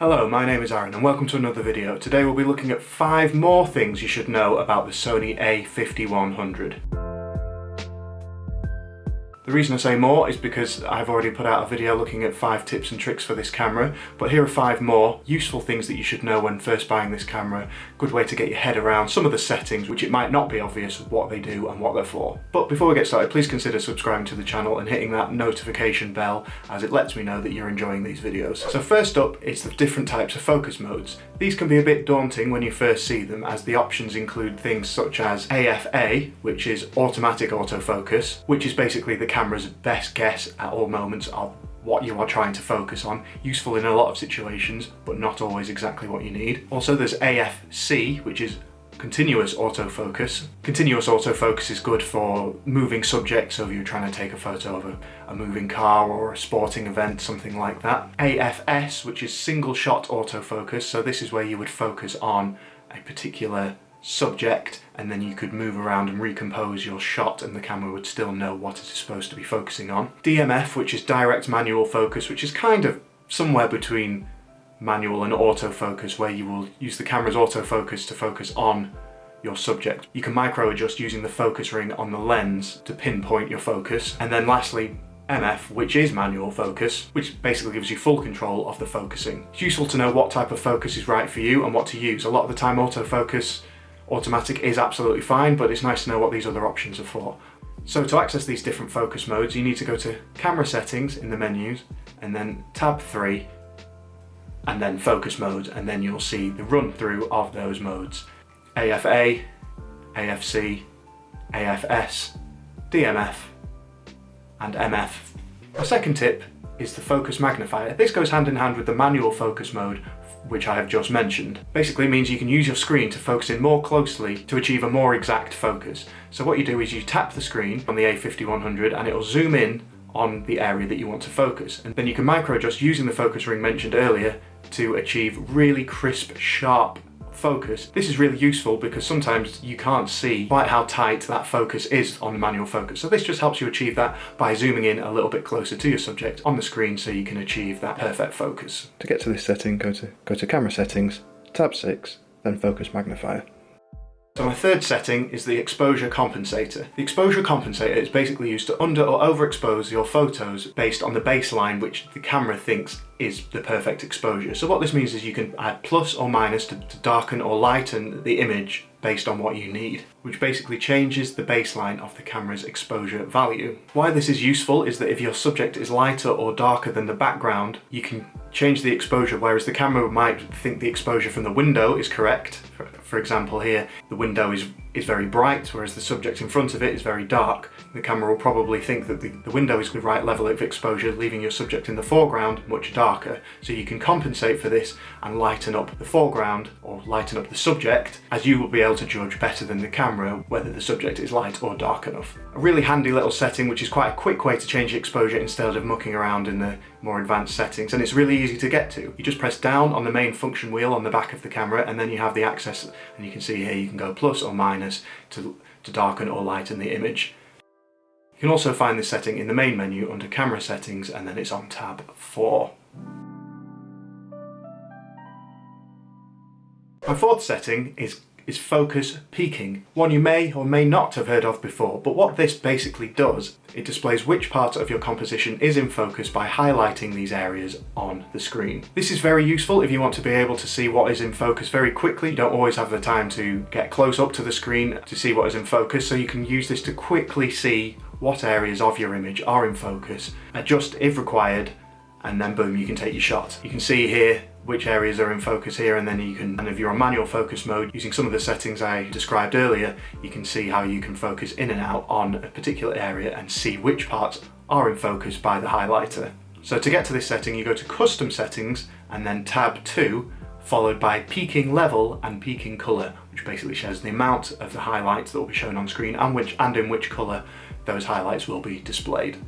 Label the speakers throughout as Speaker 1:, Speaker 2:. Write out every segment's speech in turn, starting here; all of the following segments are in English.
Speaker 1: Hello, my name is Aaron and welcome to another video. Today we'll be looking at 5 more things you should know about the Sony a5100. The reason I say more is because I've already put out a video looking at 5 tips and tricks for this camera, but here are 5 more useful things that you should know when first buying this camera. Good way to get your head around some of the settings, which it might not be obvious what they do and what they're for. But before we get started, please consider subscribing to the channel and hitting that notification bell, as it lets me know that you're enjoying these videos. So first up is the different types of focus modes. These can be a bit daunting when you first see them, as the options include things such as AFA, which is automatic autofocus, which is basically the camera's best guess at all moments of what you are trying to focus on. Useful in a lot of situations, but not always exactly what you need. Also there's AFC, which is continuous autofocus. Continuous autofocus is good for moving subjects, so if you're trying to take a photo of a moving car or a sporting event, something like that. AFS, which is single shot autofocus, so this is where you would focus on a particular subject and then you could move around and recompose your shot and the camera would still know what it is supposed to be focusing on. DMF, which is direct manual focus, which is kind of somewhere between manual and autofocus, where you will use the camera's autofocus to focus on your subject. You can micro adjust using the focus ring on the lens to pinpoint your focus. And then lastly, MF, which is manual focus, which basically gives you full control of the focusing. It's useful to know what type of focus is right for you and what to use. A lot of the time autofocus automatic is absolutely fine, but it's nice to know what these other options are for. So to access these different focus modes, you need to go to camera settings in the menus and then tab 3 and then focus modes, and then you'll see the run through of those modes: AFA, AFC, AFS, DMF and MF. My second tip is the focus magnifier. This goes hand in hand with the manual focus mode, which I have just mentioned. Basically means you can use your screen to focus in more closely to achieve a more exact focus. So what you do is you tap the screen on the a5100 and it'll zoom in on the area that you want to focus. And then you can micro adjust using the focus ring mentioned earlier to achieve really crisp, sharp focus. This is really useful because sometimes you can't see quite how tight that focus is on the manual focus. So this just helps you achieve that by zooming in a little bit closer to your subject on the screen so you can achieve that perfect focus. To get to this setting, go to camera settings, tab 6, then focus magnifier. So my third setting is the exposure compensator. The exposure compensator is basically used to under or overexpose your photos based on the baseline which the camera thinks is the perfect exposure. So what this means is you can add plus or minus to darken or lighten the image based on what you need, which basically changes the baseline of the camera's exposure value. Why this is useful is that if your subject is lighter or darker than the background, you can change the exposure, whereas the camera might think the exposure from the window is correct. For example here, the window is very bright, whereas the subject in front of it is very dark. The camera will probably think that the window is the right level of exposure, leaving your subject in the foreground much darker. So you can compensate for this and lighten up the foreground or lighten up the subject, as you will be able to judge better than the camera whether the subject is light or dark enough. A really handy little setting, which is quite a quick way to change the exposure instead of mucking around in the more advanced settings, and it's really easy to get to. You just press down on the main function wheel on the back of the camera and then you have the access, and you can see here you can go plus or minus to darken or lighten the image. You can also find this setting in the main menu under camera settings, and then it's on tab 4. My fourth setting is focus peaking, one you may or may not have heard of before, but what this basically does, it displays which part of your composition is in focus by highlighting these areas on the screen. This is very useful if you want to be able to see what is in focus very quickly. You don't always have the time to get close up to the screen to see what is in focus, so you can use this to quickly see what areas of your image are in focus, adjust if required, and then boom, you can take your shot. You can see here which areas are in focus here, and then you can, and if you're on manual focus mode, using some of the settings I described earlier, you can see how you can focus in and out on a particular area and see which parts are in focus by the highlighter. So to get to this setting, you go to custom settings and then tab 2, followed by peaking level and peaking color, which basically shows the amount of the highlights that will be shown on screen and in which color those highlights will be displayed.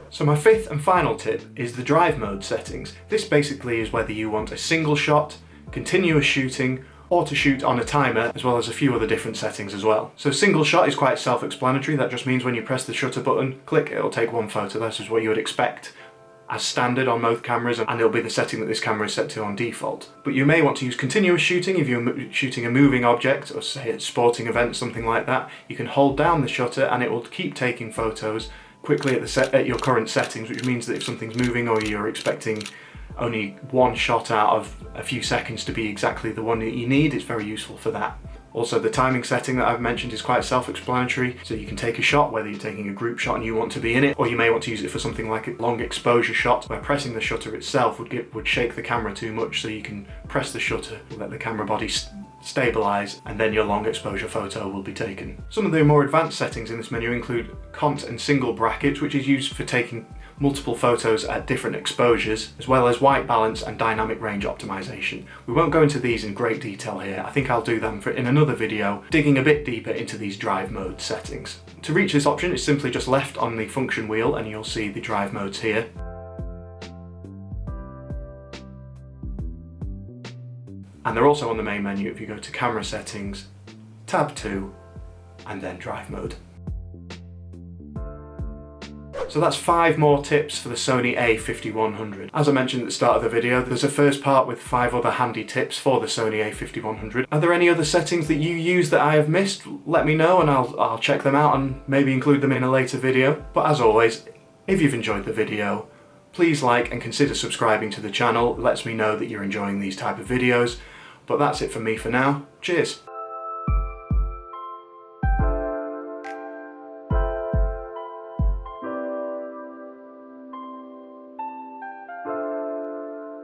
Speaker 1: So my fifth and final tip is the drive mode settings. This basically is whether you want a single shot, continuous shooting, or to shoot on a timer, as well as a few other different settings as well. So single shot is quite self-explanatory. That just means when you press the shutter button, click, it'll take one photo. This is what you would expect as standard on most cameras, and it'll be the setting that this camera is set to on default. But you may want to use continuous shooting if you're shooting a moving object, or say at sporting events, something like that. You can hold down the shutter and it will keep taking photos quickly at your current settings, which means that if something's moving or you're expecting only one shot out of a few seconds to be exactly the one that you need, it's very useful for that. Also, the timing setting that I've mentioned is quite self-explanatory, so you can take a shot, whether you're taking a group shot and you want to be in it, or you may want to use it for something like a long exposure shot, where pressing the shutter itself would shake the camera too much, so you can press the shutter, let the camera body stabilize, and then your long exposure photo will be taken. Some of the more advanced settings in this menu include cont and single brackets, which is used for taking multiple photos at different exposures, as well as white balance and dynamic range optimization. We won't go into these in great detail here. I think I'll do them in another video, digging a bit deeper into these drive mode settings. To reach this option, it's simply just left on the function wheel and you'll see the drive modes here. And they're also on the main menu if you go to camera settings, tab 2, and then drive mode. So that's 5 more tips for the Sony a5100. As I mentioned at the start of the video, there's a first part with 5 other handy tips for the Sony a5100. Are there any other settings that you use that I have missed? Let me know and I'll check them out and maybe include them in a later video. But as always, if you've enjoyed the video, please like and consider subscribing to the channel. It lets me know that you're enjoying these type of videos. But that's it for me for now. Cheers!